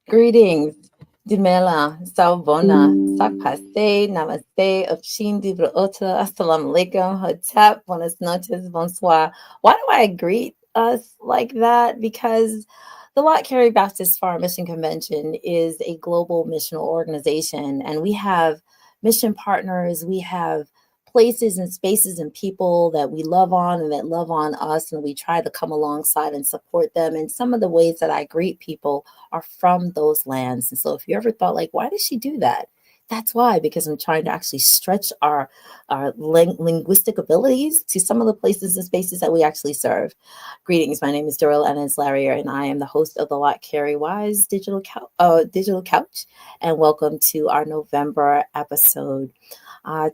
Greetings. Dumela, Salvona, Sakpase, Namaste, Afshin Ota, Assalamu alaikum, Hotep, Buenas noches, Bonsoir. Why do I greet us like that? Because the Lott Carey Baptist Farm Mission Convention is a global missional organization, and we have mission partners, we have places and spaces and people that we love on and that love on us, and we try to come alongside and support them. And some of the ways that I greet people are from those lands. And so if you ever thought like, why does she do that? That's why, because I'm trying to actually stretch our linguistic abilities to some of the places and spaces that we actually serve. Greetings, my name is Doral Ennis Larrier, and I am the host of the Lott Carey Wise Digital Couch. And welcome to our November episode.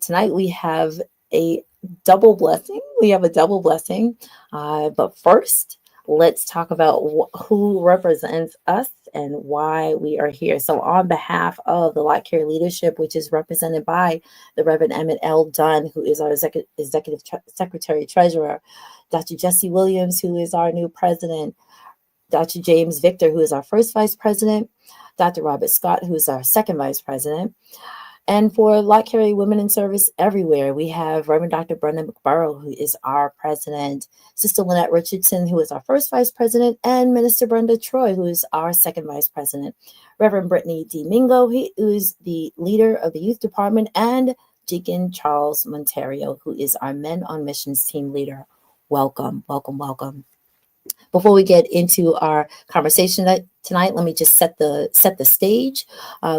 Tonight we have a double blessing. But first, let's talk about who represents us and why we are here. So, on behalf of the Lott Carey leadership, which is represented by the Reverend Emmett L. Dunn, who is our executive secretary treasurer, Dr. Jesse Williams, who is our new president, Dr. James Victor, who is our first vice president, Dr. Robert Scott, who is our second vice president. And for Lott Carey Women in Service Everywhere, we have Reverend Dr. Brenda McBurrow, who is our president, Sister Lynette Richardson, who is our first vice president, and Minister Brenda Troy, who is our second vice president. Reverend Brittany D. Mingo, who is the leader of the youth department, and Deacon Charles Monterio, who is our Men on Missions team leader. Welcome, welcome, welcome. Before we get into our conversation tonight, let me just set the stage.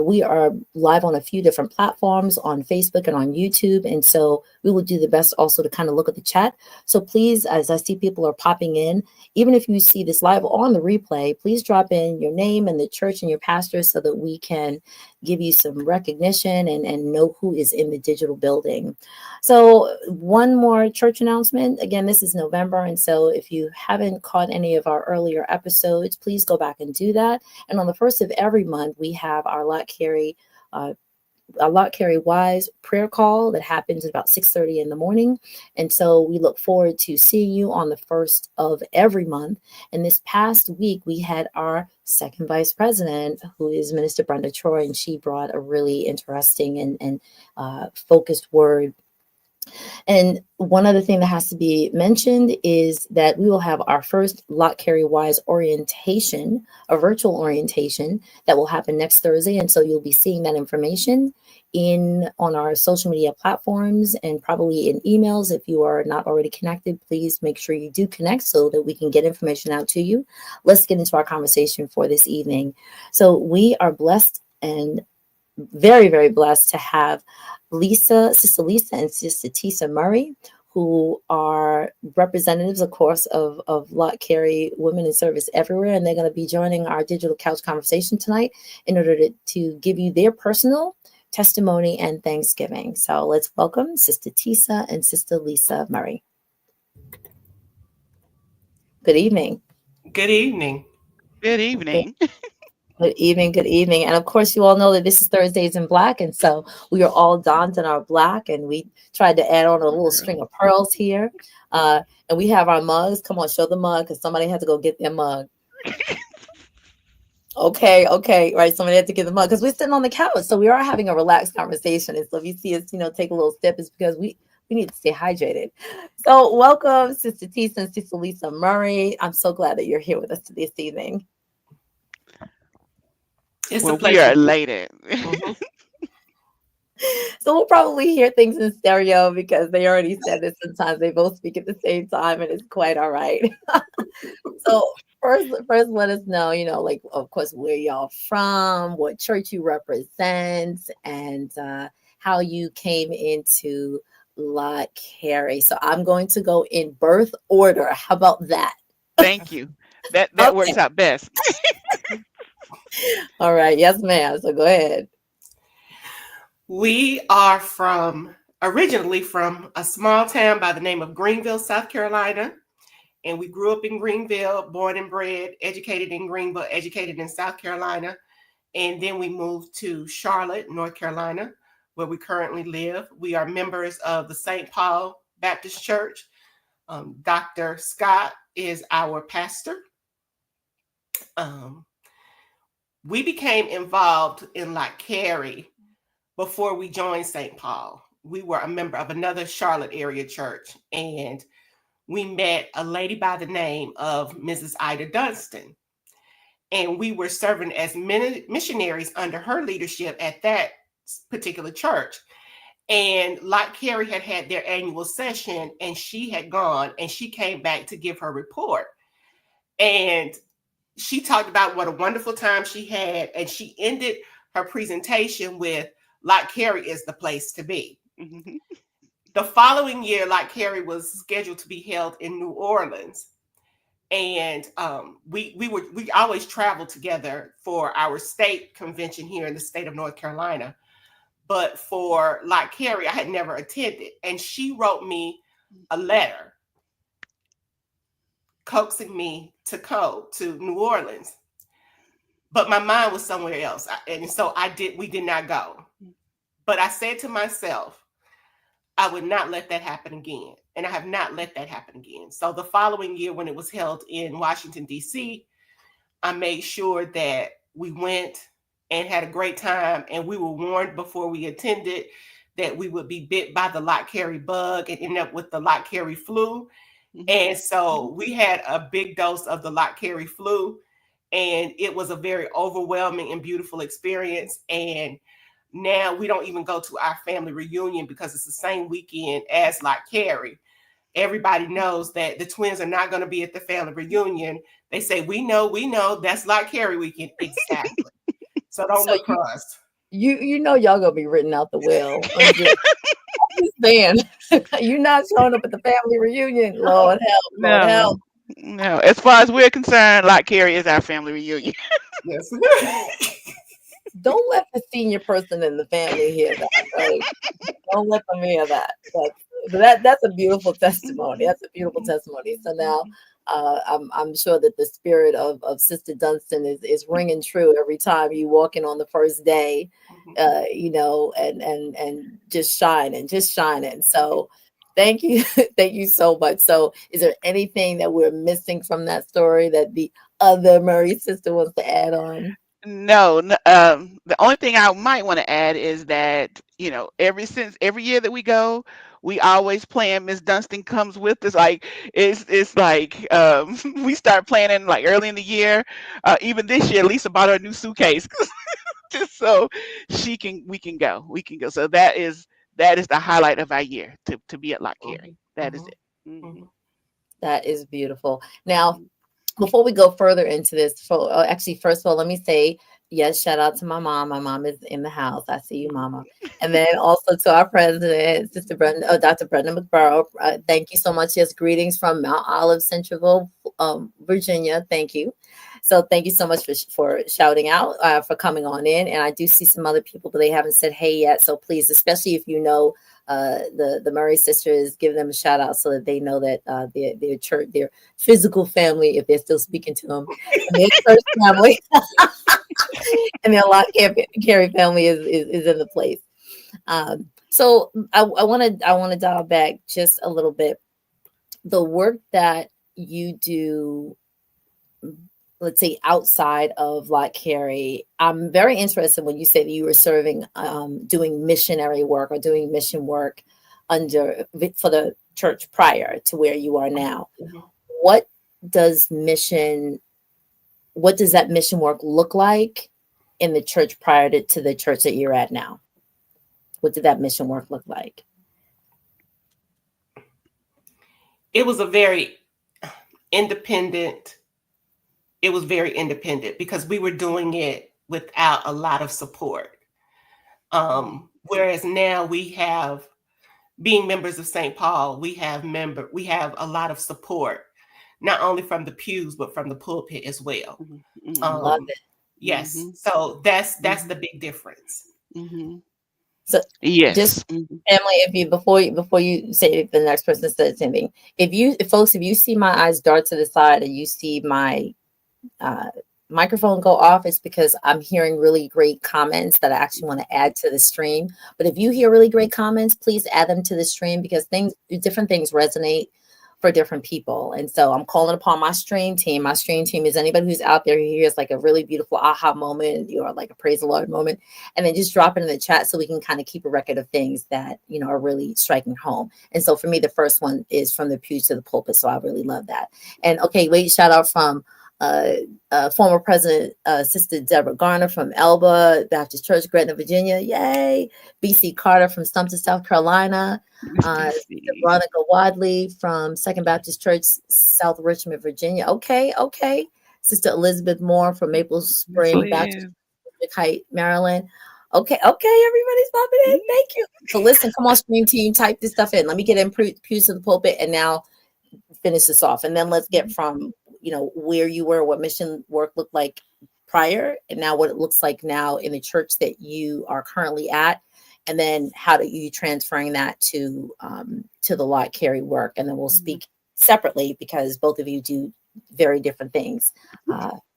We are live on a few different platforms on Facebook and on YouTube, and so we will do the best also to kind of look at the chat. So please, as I see people are popping in, even if you see this live on the replay, please drop in your name and the church and your pastor so that we can give you some recognition and know who is in the digital building. So one more church announcement. Again, this is November, and so if you haven't caught any of our earlier episodes, please go back and do that. And on the first of every month, we have our Lott Carey Wise prayer call that happens at about 6:30 in the morning. And so we look forward to seeing you on the first of every month. And this past week, we had our second vice president, who is Minister Brenda Troy, and she brought a really interesting and focused word. And one other thing that has to be mentioned is that we will have our first Lott Carey Wise orientation, a virtual orientation that will happen next Thursday. And so you'll be seeing that information on our social media platforms and probably in emails. If you are not already connected, please make sure you do connect so that we can get information out to you. Let's get into our conversation for this evening. So we are blessed and very, very blessed to have Sister Lisa and Sister Tisa Murray, who are representatives, of course, of Lott Carey Women in Service Everywhere. And they're going to be joining our digital couch conversation tonight in order to give you their personal testimony and Thanksgiving. So let's welcome Sister Tisa and Sister Lisa Murray. Good evening. Good evening. Good evening. Good evening, good evening. And of course, you all know that this is Thursdays in Black. And so we are all donned in our black, and we tried to add on a little string of pearls here. And we have our mugs. Come on, show the mug, because somebody had to go get their mug. Okay, right. Somebody had to get the mug because we're sitting on the couch. So we are having a relaxed conversation. And so if you see us, take a little sip, it's because we need to stay hydrated. So welcome, Sister Tisa and Sister Lisa Murray. I'm so glad that you're here with us this evening. It's Well, a pleasure. we are elated. Mhm. So we'll probably hear things in stereo because they already said that sometimes they both speak at the same time, and it's quite all right. So first let us know, like, of course, where y'all from, what church you represent, and how you came into Lott Carey. So I'm going to go in birth order. How about that? Thank you. That Okay. works out best. All right. Yes, ma'am. So go ahead. We are originally from a small town by the name of Greenville, South Carolina. And we grew up in Greenville, born and bred, educated in Greenville, educated in South Carolina. And then we moved to Charlotte, North Carolina, where we currently live. We are members of the St. Paul Baptist Church. Dr. Scott is our pastor. we became involved in Lott Carey before we joined St. Paul. We were a member of another Charlotte area church, and we met a lady by the name of Mrs. Ida Dunstan. And we were serving as missionaries under her leadership at that particular church. And Lott Carey had their annual session, and she had gone, and she came back to give her report. And she talked about what a wonderful time she had, and she ended her presentation with, Lott Carey is the place to be. Mm-hmm. The following year, Lott Carey was scheduled to be held in New Orleans. And we always traveled together for our state convention here in the state of North Carolina. But for Lott Carey, I had never attended. And she wrote me a letter coaxing me to go to New Orleans. But my mind was somewhere else. And so we did not go. But I said to myself, I would not let that happen again. And I have not let that happen again. So the following year, when it was held in Washington, D.C., I made sure that we went and had a great time. And we were warned before we attended that we would be bit by the Lott Carey bug and end up with the Lott Carey flu. Mm-hmm. And so we had a big dose of the Lott Carey flu. And it was a very overwhelming and beautiful experience. And now we don't even go to our family reunion because it's the same weekend as Lott Carey. Everybody knows that the twins are not going to be at the family reunion. They say, we know, that's Lott Carey weekend. Exactly. So don't look for us. You know y'all going to be written out the will. I'm just saying, you're not showing up at the family reunion. Lord help. Lord help. No, as far as we're concerned, Lott Carey is our family reunion. Yes. Don't let the senior person in the family hear that. Right? Don't let them hear that. That's a beautiful testimony. That's a beautiful testimony. So now I'm sure that the spirit of Sister Dunstan is ringing true every time you walk in on the first day, and just shining. So thank you. Thank you so much. So is there anything that we're missing from that story that the other Murray sister wants to add on? No, the only thing I might want to add is that, every year that we go, we always plan. Miss Dunstan comes with us. Like it's like we start planning like early in the year. Even this year, Lisa bought her a new suitcase just so we can go. So that is the highlight of our year to be at Lott Carey. That is it. Mm-hmm. That is beautiful. Now, before we go further into this, first of all, let me say, yes, shout out to my mom. My mom is in the house. I see you, Mama. And then also to our president, Sister Brenda, Dr. Brenda McBurrow. Thank you so much. Yes, greetings from Mount Olive, Centralville, Virginia. Thank you. So thank you so much for shouting out, for coming on in. And I do see some other people, but they haven't said hey yet. So please, especially if you know the Murray sisters, give them a shout out so that they know that their church, their physical family, if they're still speaking to them, their church family and their Lott Carey family is in the place. So I want to dial back just a little bit. The work that you do, let's say outside of Lott Carey, I'm very interested when you say that you were serving, doing missionary work or doing mission work for the church prior to where you are now. Mm-hmm. What does that mission work look like in the church prior to the church that you're at now? What did that mission work look like? It was very independent because we were doing it without a lot of support. Whereas now being members of St. Paul, we have a lot of support, not only from the pews, but from the pulpit as well. Mm-hmm. Love it. Yes. Mm-hmm. So that's the big difference. Mm-hmm. So yes, just family, if you before you say the next person says anything, if you see my eyes dart to the side and you see my microphone go off, it's because I'm hearing really great comments that I actually want to add to the stream. But if you hear really great comments, please add them to the stream because different things resonate for different people. And so I'm calling upon my stream team. My stream team is anybody who's out there who hears like a really beautiful aha moment or like a praise the Lord moment, and then just drop it in the chat so we can kind of keep a record of things that, you know, are really striking home. And so for me, the first one is from the pew to the pulpit. So I really love that. And okay, wait, shout out from former President Sister Deborah Garner from Elba Baptist Church, Gretna, Virginia. Yay. BC Carter from Sumter, South Carolina. Veronica Wadley from Second Baptist Church, South Richmond, Virginia. Okay. Sister Elizabeth Moore from Maple Spring Baptist Height, Maryland. Okay, everybody's popping in. Thank you. So listen, come on, stream team, type this stuff in. Let me get in pews to the pulpit and now finish this off. And then let's get from, you know, where you were, what mission work looked like prior, and now what it looks like now in the church that you are currently at. And then how do you transferring that to the Lott Carey work? And then we'll speak separately because both of you do very different things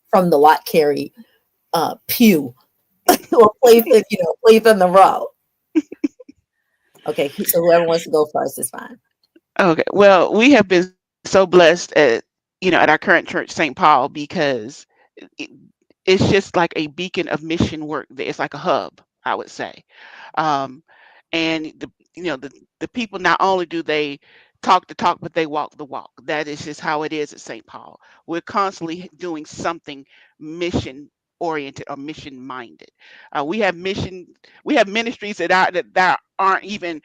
from the Lott Carey pew or place in the row. Okay, so whoever wants to go first is fine. Okay, well, we have been so blessed at our current church, St. Paul, because it's just like a beacon of mission work. It's like a hub, I would say. And the people, not only do they talk the talk, but they walk the walk. That is just how it is at St. Paul. We're constantly doing something mission oriented or mission minded. We have ministries that aren't even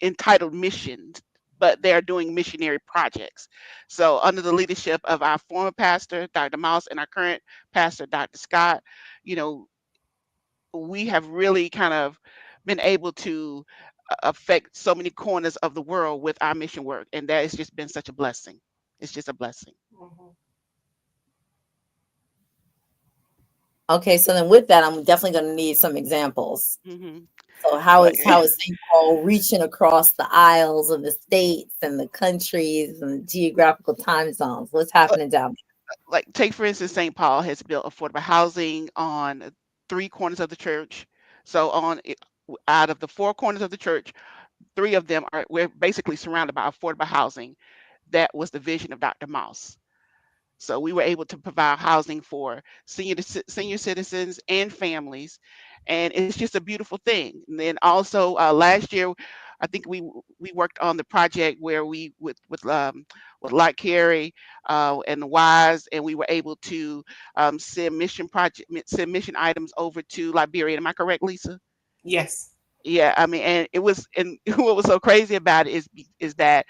entitled missions, but they're doing missionary projects. So under the leadership of our former pastor, Dr. Mouse, and our current pastor, Dr. Scott, we have really kind of been able to affect so many corners of the world with our mission work. And that has just been such a blessing. It's just a blessing. Okay, so then with that, I'm definitely going to need some examples. So how is St. Paul reaching across the aisles of the states and the countries and the geographical time zones? What's happening down there? Like, take for instance, St. Paul has built affordable housing on 3 corners of the church. So out of the 4 corners of the church, 3 of them we're basically surrounded by affordable housing. That was the vision of Dr. Mouse. So we were able to provide housing for senior citizens and families, and it's just a beautiful thing. And then also last year, I think we worked on the project where we with Lott Carey and the WISE, and we were able to send mission items over to Liberia. Am I correct, Lisa? Yes. Yeah, I mean, and what was so crazy about it is that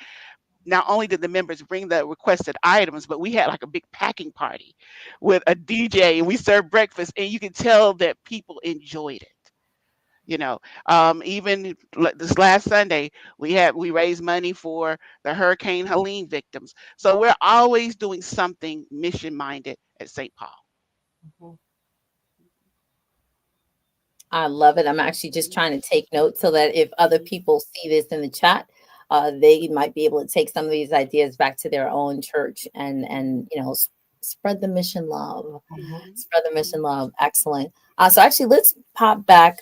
not only did the members bring the requested items, but we had like a big packing party with a DJ, and we served breakfast, and you could tell that people enjoyed it. Even this last Sunday, we raised money for the Hurricane Helene victims. So we're always doing something mission minded at St. Paul. I love it. I'm actually just trying to take notes so that if other people see this in the chat, they might be able to take some of these ideas back to their own church and spread the mission love. Spread the mission love. Excellent. So actually, let's pop back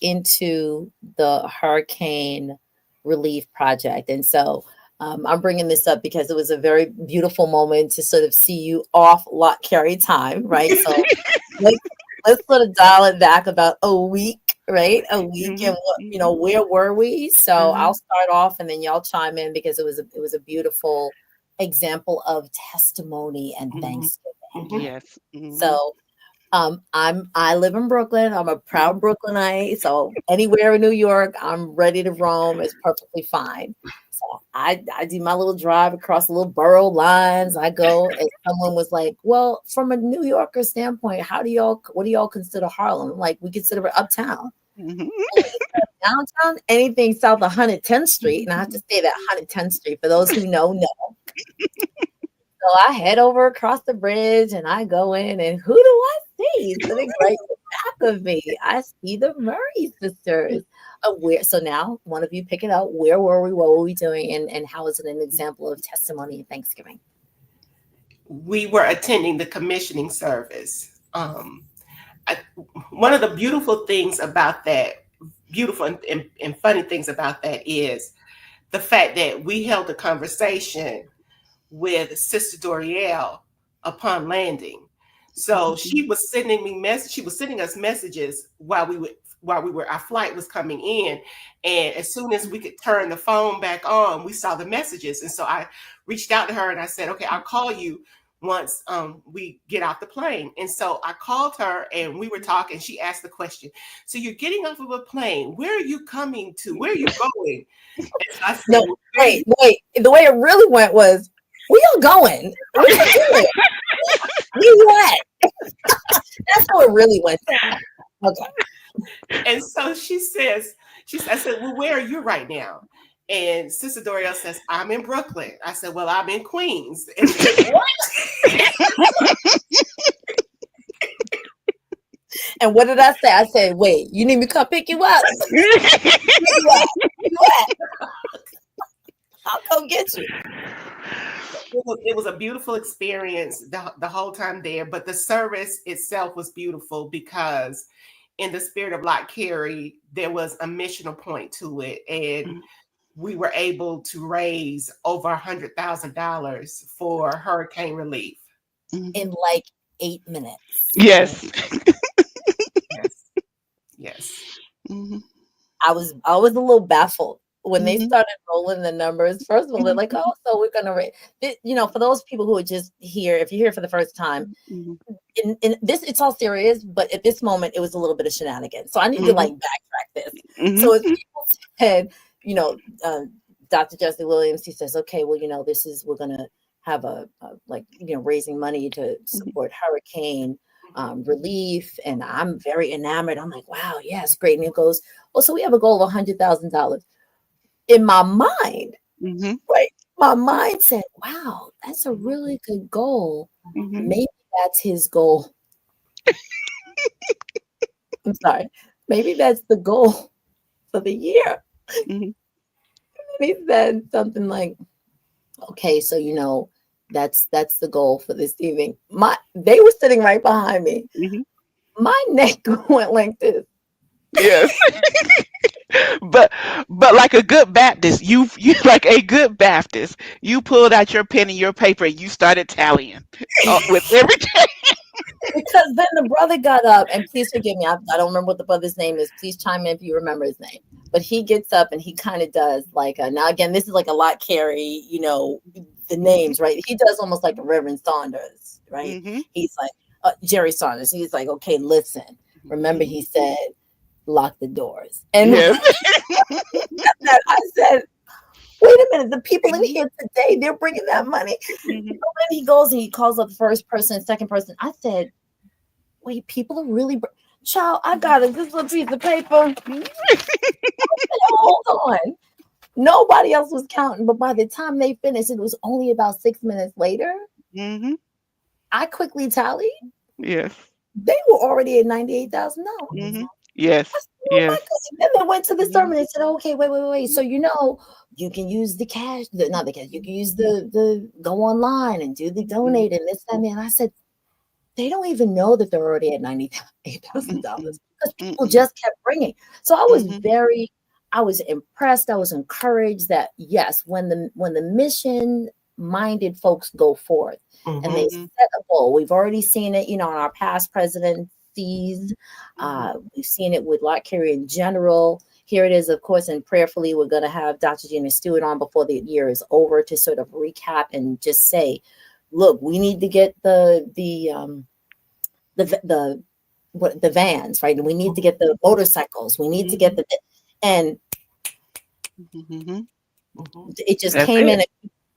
into the hurricane relief project. And so I'm bringing this up because it was a very beautiful moment to sort of see you off Lott Carey time, right? So let's sort of dial it back about a week. Right, a week, and where were we? So I'll start off, and then y'all chime in because it was a beautiful example of testimony and thanksgiving. Yes. So, I live in Brooklyn. I'm a proud Brooklynite. So anywhere in New York, I'm ready to roam. It's perfectly fine. So I do my little drive across the little borough lines. I go, and someone was like, "Well, from a New Yorker standpoint, what do y'all consider Harlem?" I'm like, we consider it uptown. Downtown, anything south of 110th Street, and I have to say that 110th Street for those who know. So I head over across the bridge and I go in, and who do I see sitting right in the back of me? I see the Murray sisters. So now one of you pick it up. Where were we? What were we doing? And how is it an example of testimony and thanksgiving? We were attending the commissioning service. One of the beautiful things about that, beautiful and funny things about that is the fact that we held a conversation with Sister Dorielle upon landing. So she was sending us messages while our flight was coming in. And as soon as we could turn the phone back on, we saw the messages. And so I reached out to her and I said, okay, I'll call you once we get off the plane. And so I called her and we were talking. She asked the question, so you're getting off of a plane. Where are you coming to? Where are you going? And so I said, No, wait. The way it really went was, where you going? What you doing? Where you at? That's how it really went down. Okay. And so I said, well, where are you right now? And Sister Dorielle says, I'm in Brooklyn. I said, well, I'm in Queens. And she said, what? And what did I say? I said, wait, you need me to come pick you up? Where you at? I'll come get you. It was a beautiful experience the whole time there, but the service itself was beautiful because in the spirit of Lott Carey, there was a missional point to it. And we were able to raise over $100,000 for hurricane relief. In like 8 minutes. Yes. Yes. Mm-hmm. I was a little baffled when they started rolling the numbers. First of all, they're like, oh, so we're gonna raise, for those people who are just here, if you're here for the first time, in this, it's all serious, but at this moment it was a little bit of shenanigans. So I need to like backtrack this. So as people said, Dr. Jesse Williams, he says, okay, well, we're gonna have a raising money to support hurricane relief, and I'm very enamored. I'm like, wow, yes, great. And it goes, well, so we have a goal of $100,000. In my mind, right? My mind said, wow, that's a really good goal. Maybe that's his goal. I'm sorry. Maybe that's the goal for the year. He said something like, okay, so that's the goal for this evening. They were sitting right behind me. My neck went like this. Yes. but like a good Baptist, you like a good Baptist, you pulled out your pen and your paper and you started tallying with everything. Because then the brother got up, and please forgive me, I don't remember what the brother's name is. Please chime in if you remember his name. But he gets up and he kind of does like now again, this is like a Lott Carey, the names, right? He does almost like a Reverend Saunders, right? He's like Jerry Saunders. He's like, okay, listen. Remember, he said, lock the doors. And I said, wait a minute, the people in here today, they're bringing that money. And then he goes and he calls up the first person, second person. I said, wait, people are really child, I got this little piece of paper. Hold on. Nobody else was counting, but by the time they finished, it was only about 6 minutes later. I quickly tallied. Yes. They were already at $98,000. Yes. Said, yes. And then they went to the sermon and said, okay, wait. So you can use the cash, not the cash, you can use the go online and do the donate and this, that, and I said, they don't even know that they're already at $98,000 because people just kept bringing. So I was I was impressed. I was encouraged that yes, when the mission minded folks go forth and they set a goal, we've already seen it, on our past presidencies. We've seen it with Lott Carey in general. Here it is, of course, and prayerfully, we're going to have Dr. Gina Stewart on before the year is over to sort of recap and just say, look, we need to get the vans, right? And we need to get the motorcycles. We need to get and it just came in,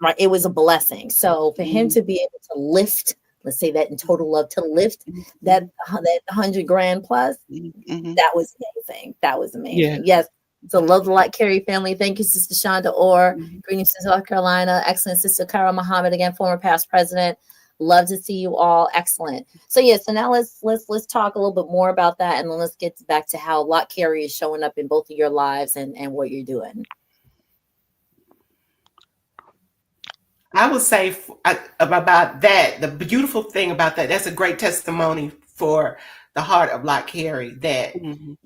right? It was a blessing. So for him to be able to lift, let's say that in total love, to lift that $100,000 plus, that was amazing. That was amazing. Yes. So love the Lott Carey family. Thank you, Sister Shonda Orr. Greetings to South Carolina. Excellent, Sister Kara Muhammad, again, former past president. Love to see you all. Excellent. So so now let's talk a little bit more about that, and then let's get back to how Lott Carey is showing up in both of your lives and what you're doing. I would say about that, the beautiful thing about that's a great testimony for the heart of Lott Carey, that Mhm.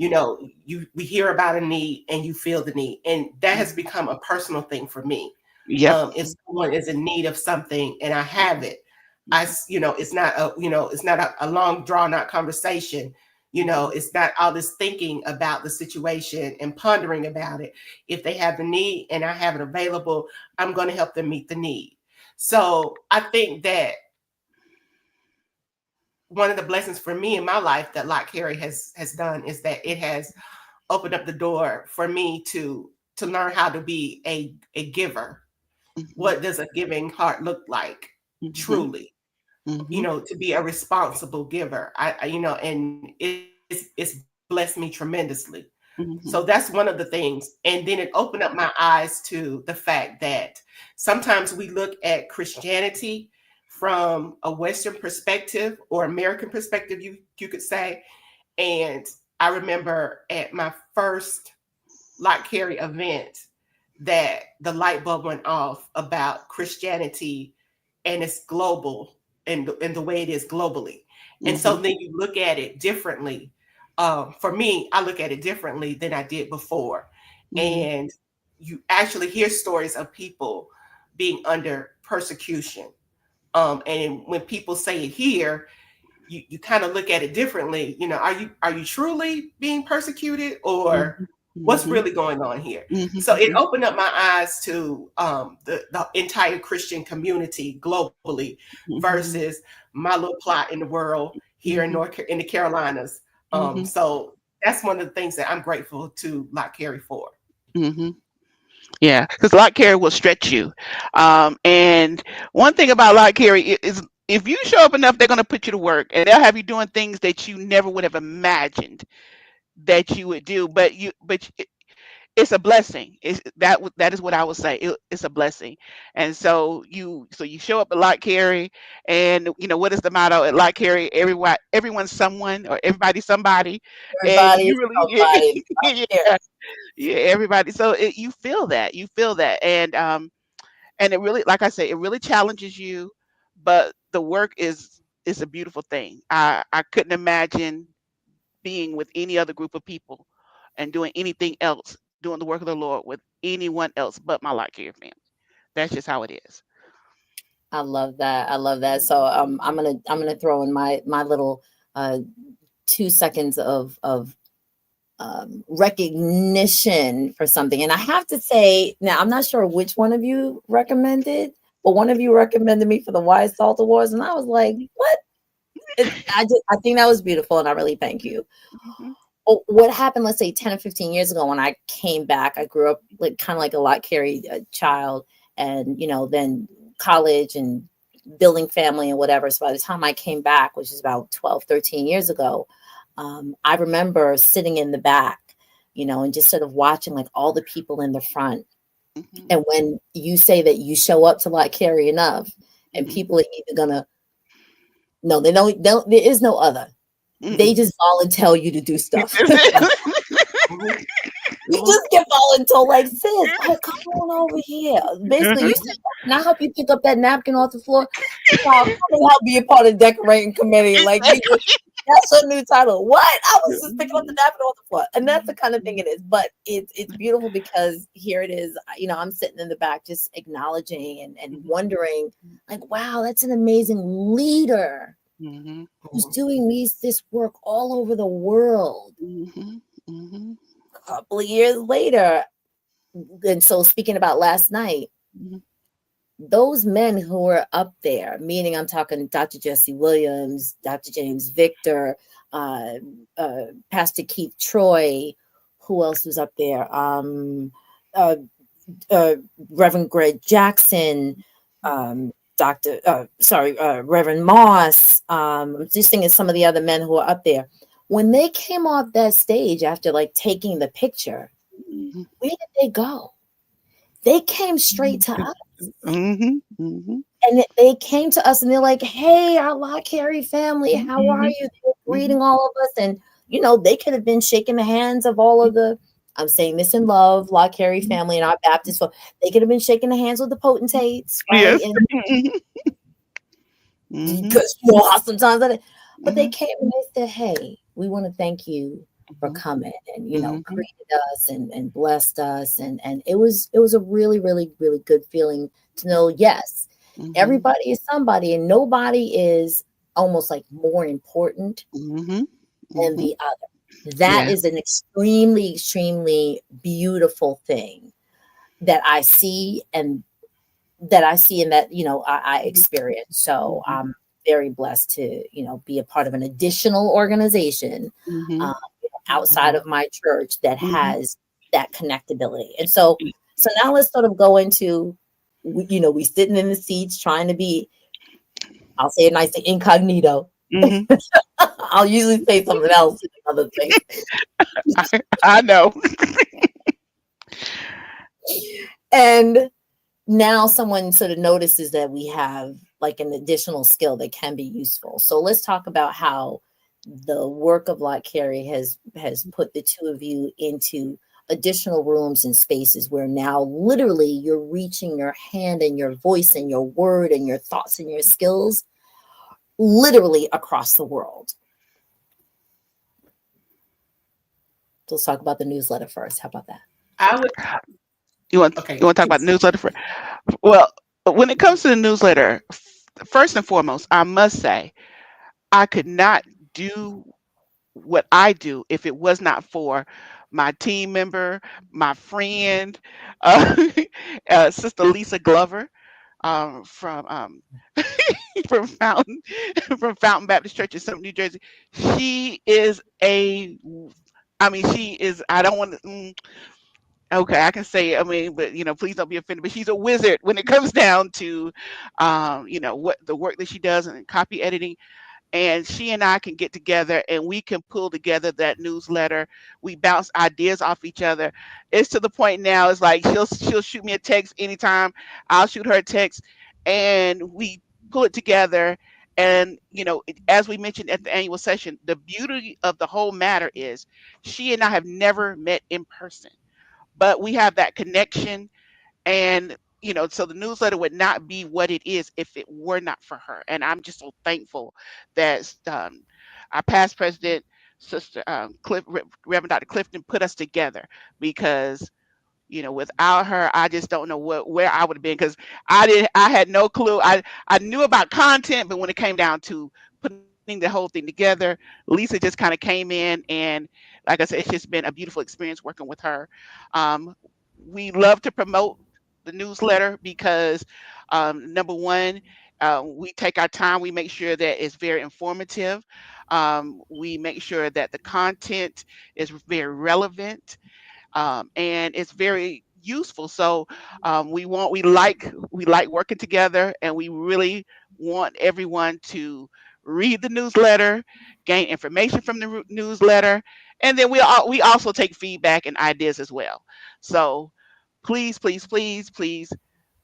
we hear about a need and you feel the need, and that has become a personal thing for me. Yep. If someone is in need of something and I have it, it's not a long drawn out conversation. It's not all this thinking about the situation and pondering about it. If they have the need and I have it available, I'm going to help them meet the need. So I think that one of the blessings for me in my life that Lott Carey has done is that it has opened up the door for me to learn how to be a giver. What does a giving heart look like? Truly, to be a responsible giver. And it's blessed me tremendously. So that's one of the things. And then it opened up my eyes to the fact that sometimes we look at Christianity from a Western perspective or American perspective, you could say. And I remember at my first Lott Carey event that the light bulb went off about Christianity and it's global and the way it is globally. And so then you look at it differently. For me, I look at it differently than I did before. And you actually hear stories of people being under persecution. And when people say it here, you kind of look at it differently. Are you truly being persecuted, or what's really going on here? So it opened up my eyes to the entire Christian community globally versus my little plot in the world here in the Carolinas. So that's one of the things that I'm grateful to Lott Carey for. Yeah, because Lott Carey will stretch you. And one thing about Lott Carey is if you show up enough, they're going to put you to work, and they'll have you doing things that you never would have imagined that you would do. But it's a blessing. That is what I would say. It's a blessing. And so you show up at Lott Carey, and what is the motto at Lott Carey? Everyone's someone, or everybody's somebody, and Everybody is you really somebody. yeah, yeah, everybody. So you feel that, and it really, like I say, it really challenges you, but the work is a beautiful thing. I couldn't imagine being with any other group of people and doing anything else, doing the work of the Lord with anyone else but my Lott Carey family. That's just how it is. I love that. I love that. So I'm gonna throw in my little 2 seconds of recognition for something. And I have to say, now I'm not sure which one of you recommended, but one of you recommended me for the Wise Salt Awards, and I was like, what? I think that was beautiful, and I really thank you. What happened, let's say 10 or 15 years ago, when I came back, I grew up like kind of like a Lott Carey child, and then college and building family and whatever. So by the time I came back, which is about 12, 13 years ago, I remember sitting in the back, and just sort of watching like all the people in the front. And when you say that you show up to Lott Carey enough, and people are either gonna, no, they don't, there is no other. They just volunteer you to do stuff. You just get voluntold, like, sis, oh, come on over here. Basically, you said, can I help you pick up that napkin off the floor? Wow, come and help be a part of the decorating committee. Like, that's a new title. What? I was just picking up the napkin off the floor. And that's the kind of thing it is. But it's beautiful because here it is. I'm sitting in the back just acknowledging and wondering, like, wow, that's an amazing leader who's doing this work all over the world. A couple of years later, and so speaking about last night, those men who were up there, meaning I'm talking Dr. Jesse Williams, Dr. James Victor, Pastor Keith Troy, who else was up there? Reverend Greg Jackson, Reverend Moss. I'm just thinking some of the other men who are up there. When they came off that stage after like taking the picture, where did they go? They came straight to us. And they came to us and they're like, hey, our Lott Carey family, how are you? They were greeting all of us. And, they could have been shaking the hands of all of the, I'm saying this in love, Lott Carey family and our Baptist. They could have been shaking the hands with the potentates, right? Yes. And because how sometimes But they came and they said, hey, we want to thank you for Mhm. coming and, Mhm. greeted us and blessed us. And it was a really, really, really good feeling to know, yes, Mhm. everybody is somebody and nobody is almost like more important Mhm. than Mhm. the other. That Yeah. is an extremely, extremely beautiful thing that I see and and that, I Mhm. experience. So Mhm. I'm very blessed to, be a part of an additional organization Mhm. um, outside of my church that Mhm. has that connectability. And so now let's sort of go into, we sitting in the seats trying to be, I'll say it nicely, incognito. Mhm. I'll usually say something else, other thing. I know. And now someone sort of notices that we have like an additional skill that can be useful. So let's talk about how the work of Lott Carey has put the two of you into additional rooms and spaces where now literally you're reaching your hand and your voice and your word and your thoughts and your skills literally across the world. So let's talk about the newsletter first. How about that? I would. You want you Okay. want to talk about newsletter? Well, when it comes to the newsletter, first and foremost, I must say I could not do what I do if it was not for my team member, my friend, uh, Sister Lisa Glover from from Fountain from Fountain Baptist Church in Summit, New Jersey. She is I mean, she is. I don't want to. Okay, I can say. I mean, but please don't be offended. But she's a wizard when it comes down to, what the work that she does in copy editing, and she and I can get together and we can pull together that newsletter. We bounce ideas off each other. It's to the point now. It's like she'll shoot me a text anytime. I'll shoot her a text, and we pull it together. And as we mentioned at the annual session, the beauty of the whole matter is she and I have never met in person, but we have that connection. And so the newsletter would not be what it is if it were not for her. And I'm just so thankful that our past president, Sister Reverend Dr. Clifton, put us together, because without her, I just don't know where I would have been, because I had no clue. I knew about content, but when it came down to putting the whole thing together, Lisa just kind of came in, and like I said, it's just been a beautiful experience working with her. Um, we love to promote the newsletter because, number one, we take our time. We make sure that it's very informative. We make sure that the content is very relevant, and it's very useful. So we like working together, and we really want everyone to read the newsletter, gain information from the newsletter, and then we also take feedback and ideas as well. So please, please, please, please,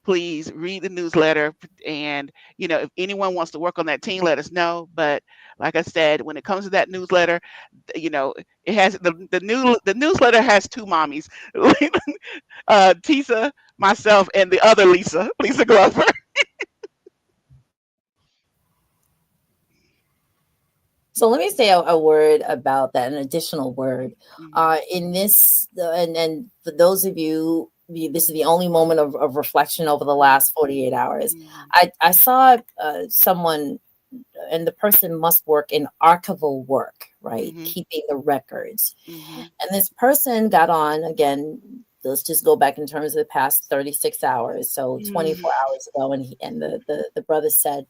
please read the newsletter. And if anyone wants to work on that team, let us know. But like I said, when it comes to that newsletter, you know it has the newsletter has two mommies, Tisa, myself, and the other Lisa Glover. So let me say a word about that, an additional word. Mhm. In this, and for those of you, this is the only moment of reflection over the last 48 hours. Mhm. I saw someone, and the person must work in archival work, right? Mhm. Keeping the records. Mhm. And this person got on again. Let's just go back in terms of the past 36 hours. So Mhm. 24 hours ago, and the brother said,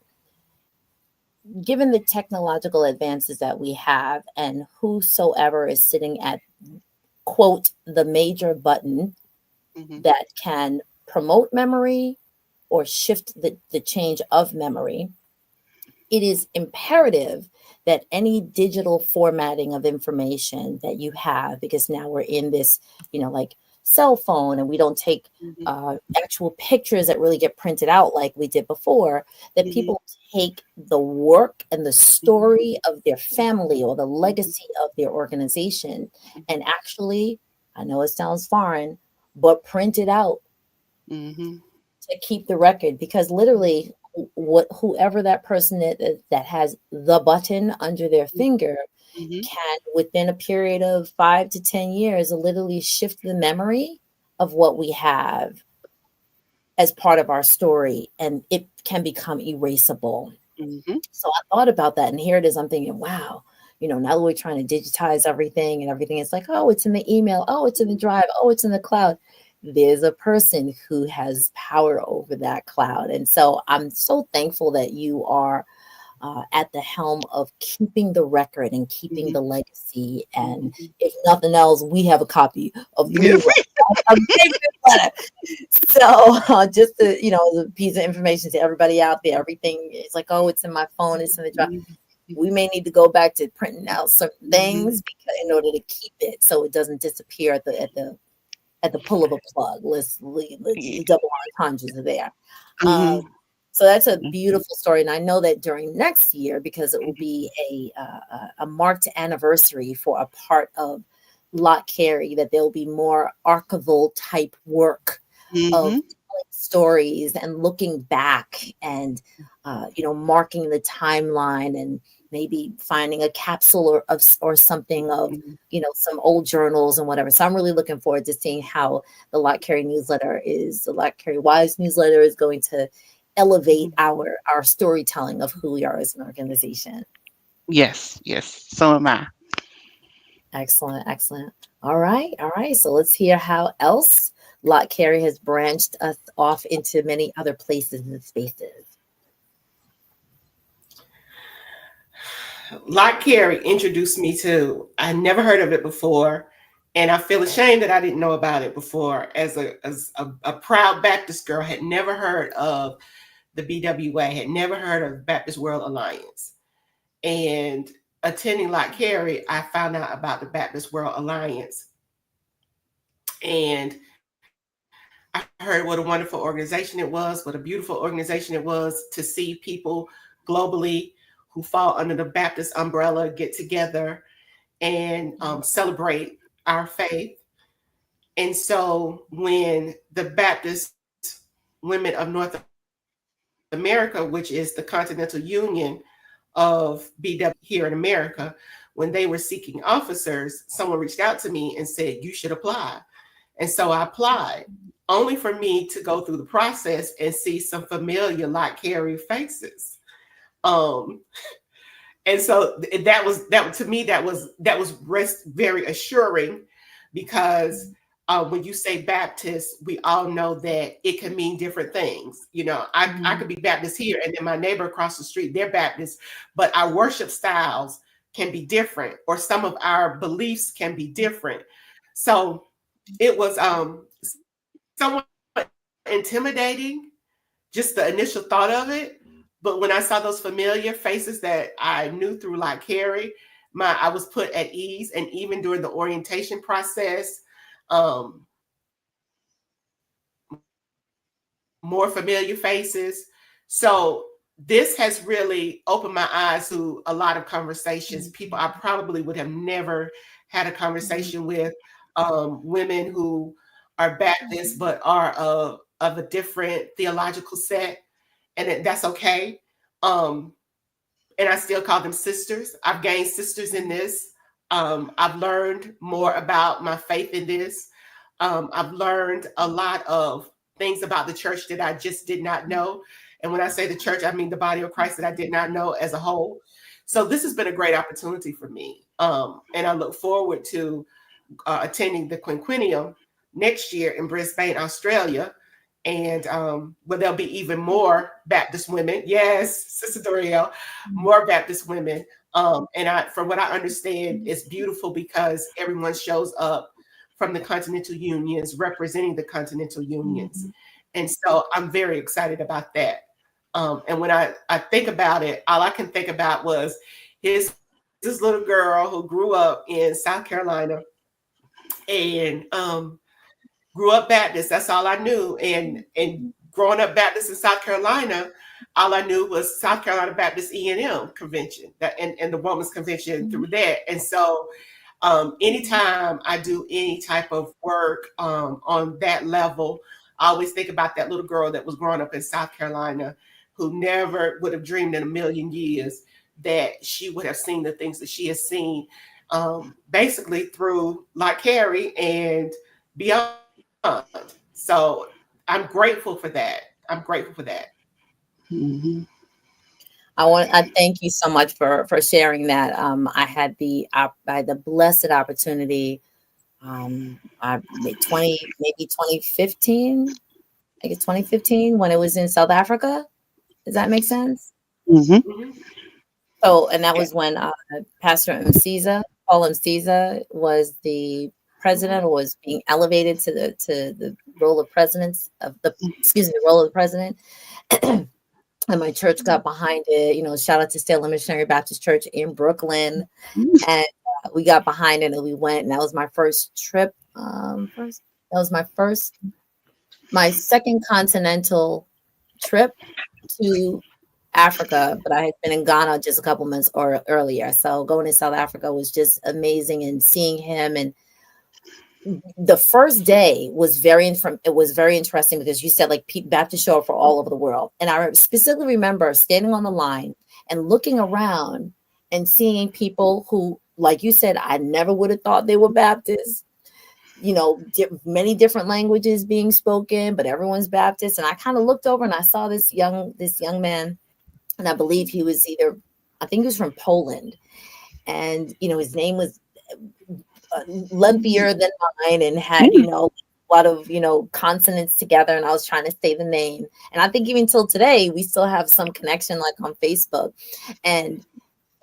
given the technological advances that we have, and whosoever is sitting at, quote, the major button Mhm. that can promote memory or shift the change of memory, it is imperative that any digital formatting of information that you have, because now we're in this, like cell phone, and we don't take Mhm. actual pictures that really get printed out like we did before, that Mhm. people take the work and the Mhm. story of their family or the Mhm. legacy of their organization Mhm. and actually, I know it sounds foreign, but print it out Mhm. to keep the record, because literally whoever that person that has the button under their finger can, within a period of 5 to 10 years, literally shift the memory of what we have as part of our story, and it can become erasable. So I thought about that, and here it is. I'm thinking, wow, now that we're trying to digitize everything, and everything is like, oh, it's in the email, oh, it's in the drive, oh, it's in the cloud. There's a person who has power over that cloud. And so I'm so thankful that you are at the helm of keeping the record and keeping the legacy. And if nothing else, we have a copy of the new letter. So just the piece of information to everybody out there, everything is like, oh, it's in my phone, it's in the drive. We may need to go back to printing out certain things in order to keep it so it doesn't disappear at the pull of a plug. Let's double entendres are there. So that's a beautiful story, and I know that during next year, because it will be a marked anniversary for a part of Lott Carey, that there will be more archival type work of telling stories and looking back and marking the timeline, and maybe finding a capsule or something of some old journals and whatever. So I'm really looking forward to seeing how the Lott Carey Wise newsletter is going to elevate our storytelling of who we are as an organization. Yes. So am I. Excellent. All right. So let's hear how else Lott Carey has branched us off into many other places and spaces. Lott Carey introduced me to, I never heard of it before, and I feel ashamed that I didn't know about it before. As a proud Baptist girl, had never heard of the BWA, had never heard of Baptist World Alliance. And attending Lott Carey, I found out about the Baptist World Alliance. And I heard what a wonderful organization it was, what a beautiful organization it was to see people globally who fall under the Baptist umbrella get together and celebrate our faith. And so when the Baptist Women of North America, which is the Continental Union of BW here in America, when they were seeking officers, someone reached out to me and said, you should apply. And so I applied, only for me to go through the process and see some familiar Lott Carey faces. And so that was very assuring, because when you say Baptist, we all know that it can mean different things. I could be Baptist here, and then my neighbor across the street, they're Baptist, but our worship styles can be different, or some of our beliefs can be different. So it was somewhat intimidating, just the initial thought of it. But when I saw those familiar faces that I knew through Lott Carey, I was put at ease. And even during the orientation process, more familiar faces. So this has really opened my eyes to a lot of conversations. People I probably would have never had a conversation with, women who are Baptist but are of a different theological set. And that's okay. And I still call them sisters. I've gained sisters in this. I've learned more about my faith in this. I've learned a lot of things about the church that I just did not know. And when I say the church, I mean the body of Christ that I did not know as a whole. So this has been a great opportunity for me. And I look forward to attending the quinquennium next year in Brisbane, Australia. And there'll be even more Baptist women. Yes, Sister Doriel, more Baptist women. And from what I understand, it's beautiful because everyone shows up from the Continental Unions, representing the Continental Unions. And so I'm very excited about that. And when I think about it, all I can think about was this little girl who grew up in South Carolina and grew up Baptist. That's all I knew. And growing up Baptist in South Carolina, all I knew was South Carolina Baptist E&M convention and the women's convention through that. And so anytime I do any type of work on that level, I always think about that little girl that was growing up in South Carolina who never would have dreamed in a million years that she would have seen the things that she has seen, basically through Lott Carey and beyond. So I'm grateful for that. I'm grateful for that. Mm-hmm. I thank you so much for sharing that. I had the blessed opportunity, I 2015, I guess 2015, when it was in South Africa. Does that make sense? Mm-hmm. Mm-hmm. So, and that was when Pastor Paul Mciza was the president, or was being elevated to the role of presidents of the excuse me, the role of the president. And my church got behind it. Shout out to Stellar Missionary Baptist Church in Brooklyn, and we got behind it and we went. And that was my first trip. That was my second continental trip to Africa, but I had been in Ghana just a couple months earlier. So going to South Africa was just amazing, and seeing him. And the first day was very interesting, because you said like Baptist show up for all over the world. And I specifically remember standing on the line and looking around and seeing people who, like you said, I never would have thought they were Baptists. Many different languages being spoken, but everyone's Baptist. And I kind of looked over and I saw this young man, and I believe I think he was from Poland, and his name was lengthier than mine and had a lot of consonants together, and I was trying to say the name. And I think even till today we still have some connection, like on Facebook. And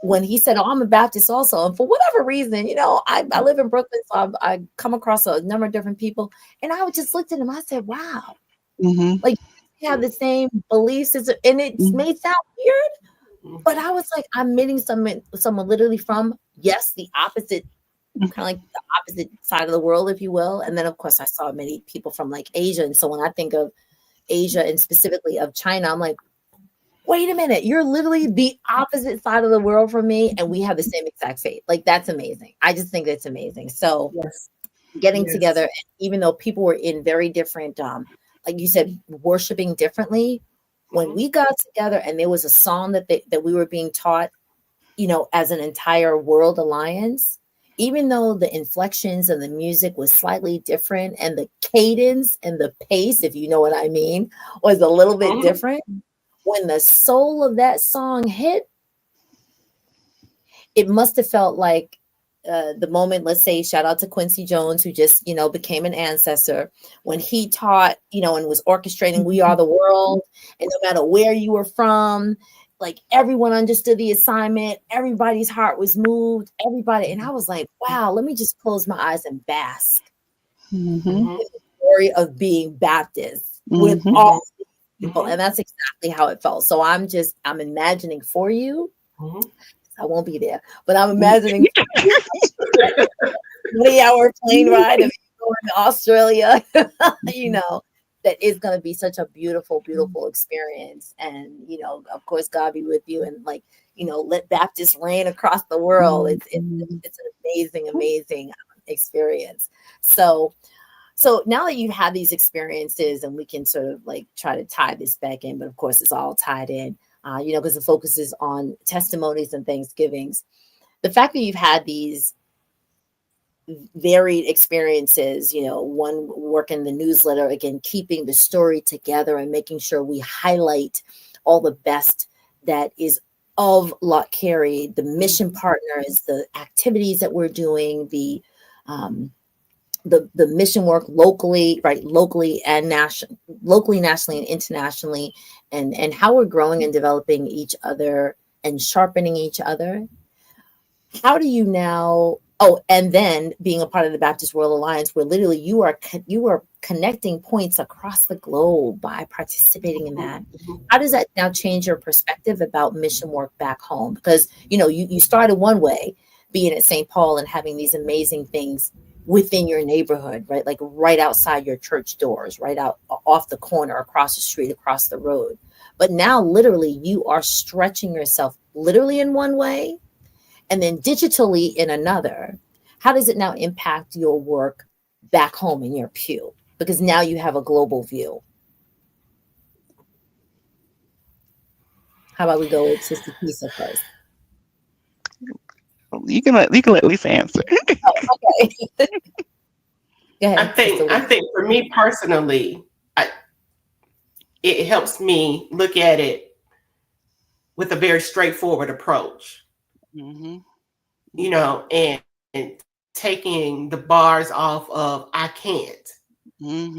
when he said, "Oh, I'm a Baptist also," and for whatever reason, I live in Brooklyn, so I come across a number of different people, and I just looked at him. I said, "Wow, like we have the same beliefs," and it may sound weird, but I was like, I'm meeting someone literally from, yes, the opposite, kind of like the opposite side of the world, if you will. And then of course I saw many people from like Asia. And so when I think of Asia, and specifically of China, I'm like, wait a minute, you're literally the opposite side of the world from me, and we have the same exact faith. Like, that's amazing. I just think it's amazing. So Yes. getting together, even though people were in very different, like you said, worshiping differently, when we got together and there was a song that we were being taught, as an entire world alliance, even though the inflections and the music was slightly different, and the cadence and the pace, if you know what I mean, was a little bit different, when the soul of that song hit, it must have felt like the moment, let's say, shout out to Quincy Jones, who just, became an ancestor, when he taught, and was orchestrating "We Are the World," and no matter where you were from, like, everyone understood the assignment, everybody's heart was moved, everybody. And I was like, wow, let me just close my eyes and bask in the glory of being Baptist with all people. And that's exactly how it felt. So I'm imagining for you. I won't be there, but I'm imagining 20-hour plane ride of going to Australia, that is going to be such a beautiful, beautiful experience. And, of course, God be with you, and let Baptist reign across the world. It's an amazing, amazing experience. So now that you've had these experiences, and we can sort of like try to tie this back in, but of course it's all tied in, because the focus is on testimonies and Thanksgivings. The fact that you've had these varied experiences, one working the newsletter, again, keeping the story together and making sure we highlight all the best that is of Lott Carey, the mission partners, the activities that we're doing, the mission work locally, and nationally and internationally, and how we're growing and developing each other and sharpening each other. How do you now? Oh, and then being a part of the Baptist World Alliance, where literally you are connecting points across the globe by participating in that. How does that now change your perspective about mission work back home? Because you started one way, being at St. Paul and having these amazing things within your neighborhood, right? Like right outside your church doors, right out off the corner, across the street, across the road. But now literally you are stretching yourself literally in one way, and then digitally in another. How does it now impact your work back home in your pew? Because now you have a global view. How about we go with Sister Tisa first? You can let Lisa answer. Oh, okay. Go ahead, Sister I Lisa. think for me personally, it helps me look at it with a very straightforward approach, Mm-hmm. and taking the bars off of I can't.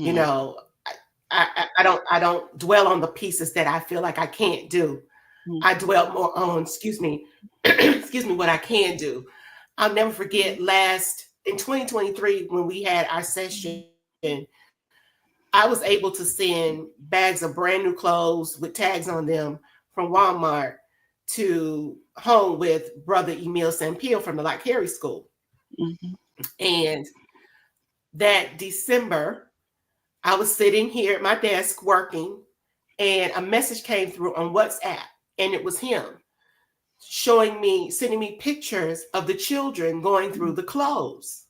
You Mm-hmm. know, I don't dwell on the pieces that I feel like I can't do. I dwell more on, excuse me, excuse me, what I can do. I'll never forget in 2023 when we had our session, I was able to send bags of brand new clothes with tags on them from Walmart to home with Brother Emil Sampiel from the Lott Carey School. Mm-hmm. And that December, I was sitting here at my desk working, and a message came through on WhatsApp, and it was him sending me pictures of the children going through the clothes.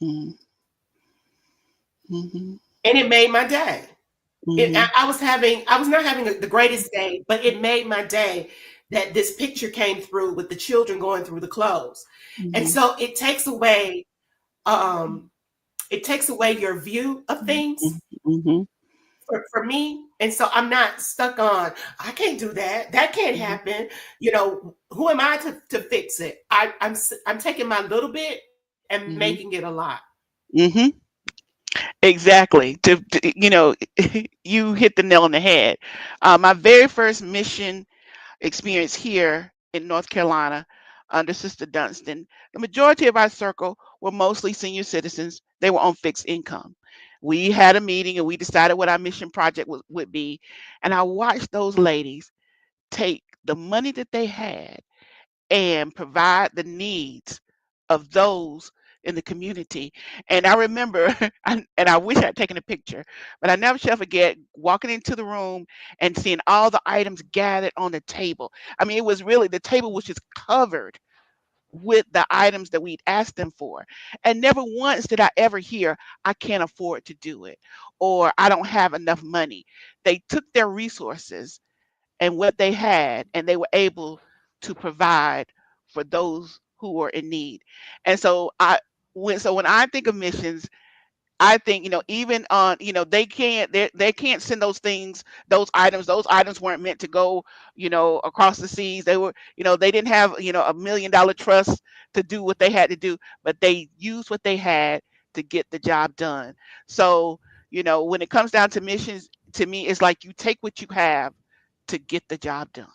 Mm-hmm. Mm-hmm. And it made my day. Mm-hmm. I was not having the greatest day, but it made my day that this picture came through with the children going through the clothes. And Mm-hmm. so it takes away your view of things Mm-hmm. for me. And so I'm not stuck on, I can't do that. That can't happen. Who am I to fix it? I'm taking my little bit and making Mm-hmm. it a lot. Mm-hmm. Exactly. You hit the nail on the head. My very first mission experience here in North Carolina under Sister Dunstan, the majority of our circle were mostly senior citizens. They were on fixed income. We had a meeting and we decided what our mission project would be. And I watched those ladies take the money that they had and provide the needs of those in the community. And I remember, and I wish I'd taken a picture, but I never shall forget walking into the room and seeing all the items gathered on the table. I mean, it was really, the table was just covered with the items that we'd asked them for. And never once did I ever hear, I can't afford to do it, or I don't have enough money. They took their resources and what they had, and they were able to provide for those who were in need. And so when I think of missions, I think, even on, they can't send those things, those items weren't meant to go, across the seas. They were, they didn't have, $1 million trust to do what they had to do, but they used what they had to get the job done. So, when it comes down to missions, to me, it's like you take what you have to get the job done.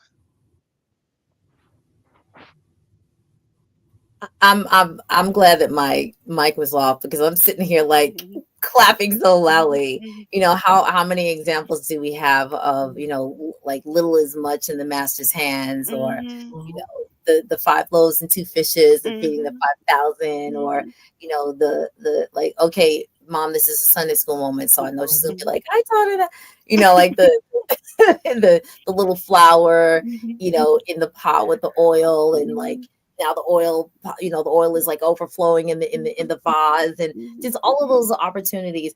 I'm glad that my mic was off because I'm sitting here like Mhm, clapping so loudly. mhm, How many examples do we have of, like little is much in the master's hands, or mhm, you know the 5 loaves and 2 fishes and feeding the mhm, 5,000, or mhm, the like, okay, mom, this is a Sunday school moment, so I know she's gonna be like, I taught her that, like the the little flour, mhm, in the pot with the oil, and like mhm, now the oil is like overflowing in the vase, and mhm, just all of those opportunities.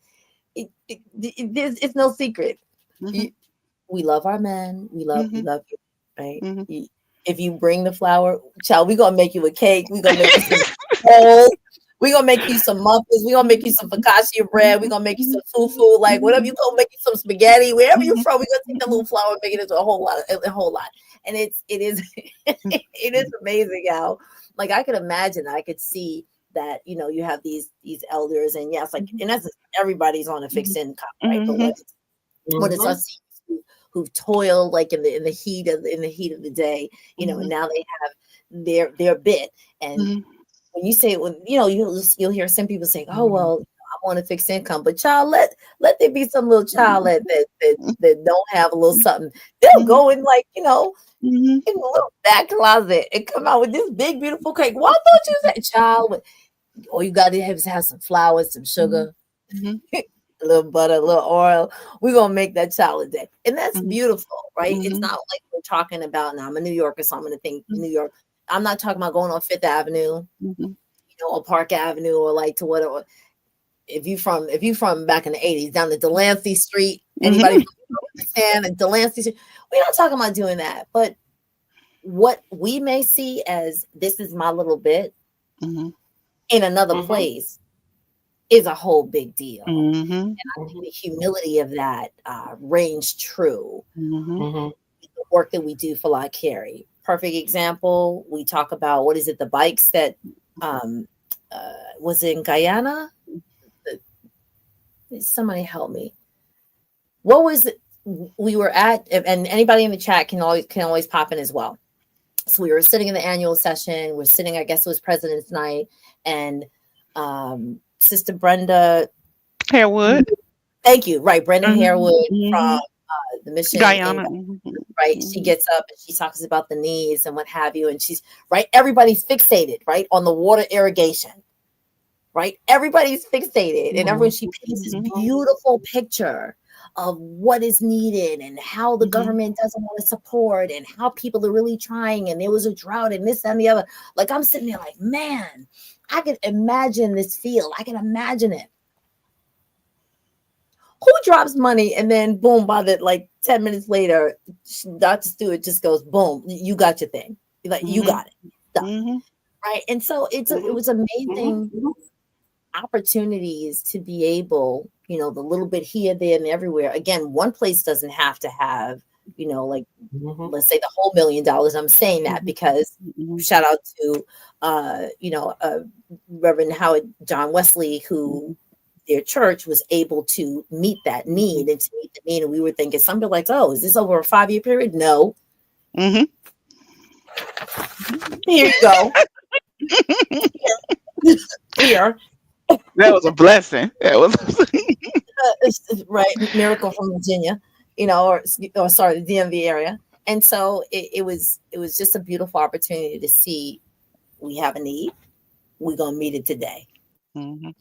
It's no secret. mhm, You, we love our men. We mhm, love you, right? mhm. If you bring the flour, child, we gonna make you a cake. We gonna make you some rolls. We gonna make you some muffins. We gonna make you some focaccia bread. We gonna make you some fufu, like whatever you gonna make you some spaghetti. Wherever you're from, we gonna take that little flour and make it into a whole lot. And it is it is amazing how, like, I could imagine, I could see that, you have these elders, and yes, like in essence, everybody's on a fixed income, right? But when it's Mhm. us who've toiled like in the heat of the day, and now they have their bit. And when you say, when you'll hear some people saying, oh well, I want a fixed income, but child, let there be some little child that don't have a little something. They'll go in, like, in a little back closet and come out with this big beautiful cake. Why don't you say, child? All you got to have some flour, some sugar, a little butter, a little oil. We're gonna make that child a day. And that's beautiful, right? It's not like we're talking about, now I'm a New Yorker, so I'm gonna think New York. I'm not talking about going on Fifth Avenue, or Park Avenue, or like to whatever. If you from back in the 80s, down to Delancey Street, anybody from Pakistan and Delancey Street, we're not talking about doing that. But what we may see as this is my little bit Mm-hmm. in another Mm-hmm. place is a whole big deal. Mm-hmm. The humility of that reigns true. Mm-hmm. Mm-hmm. The work that we do for Lott Carey. Perfect example. We talk about what is it? The bikes that um, was in Guyana. Somebody help me. What was it? We were at, and anybody in the chat can always pop in as well. So we were sitting in the annual session. We're sitting, I guess it was President's Night, and Sister Brenda. Harewood. Thank you. Right, Brenda Harewood Mm-hmm. from the mission in Guyana. right. She gets up and she talks about the needs and what have you, and she's right. Everybody's fixated right on the water irrigation. Right, everybody's fixated, and everyone she paints this beautiful picture of what is needed and how the government doesn't want to support and how people are really trying, and there was a drought and this and the other. Like I'm sitting there like, man, I can imagine this field. I can imagine it. Who drops money and then boom, by the like 10 minutes later, Dr. Stewart just goes, boom, you got your thing. Like you got it. Done. Right. And so it was amazing opportunities to be able, the little bit here, there, and everywhere. Again, one place doesn't have to have, like let's say the whole $1 million. I'm saying that because shout out to Reverend Howard John Wesley, who their church was able to meet that need and to meet the need. And we were thinking something like, oh, is this over a 5-year period? No. Here you go. Here. That was a blessing. That was right. Miracle from Virginia, or sorry, the DMV area. And so it was just a beautiful opportunity to see we have a need. We're going to meet it today.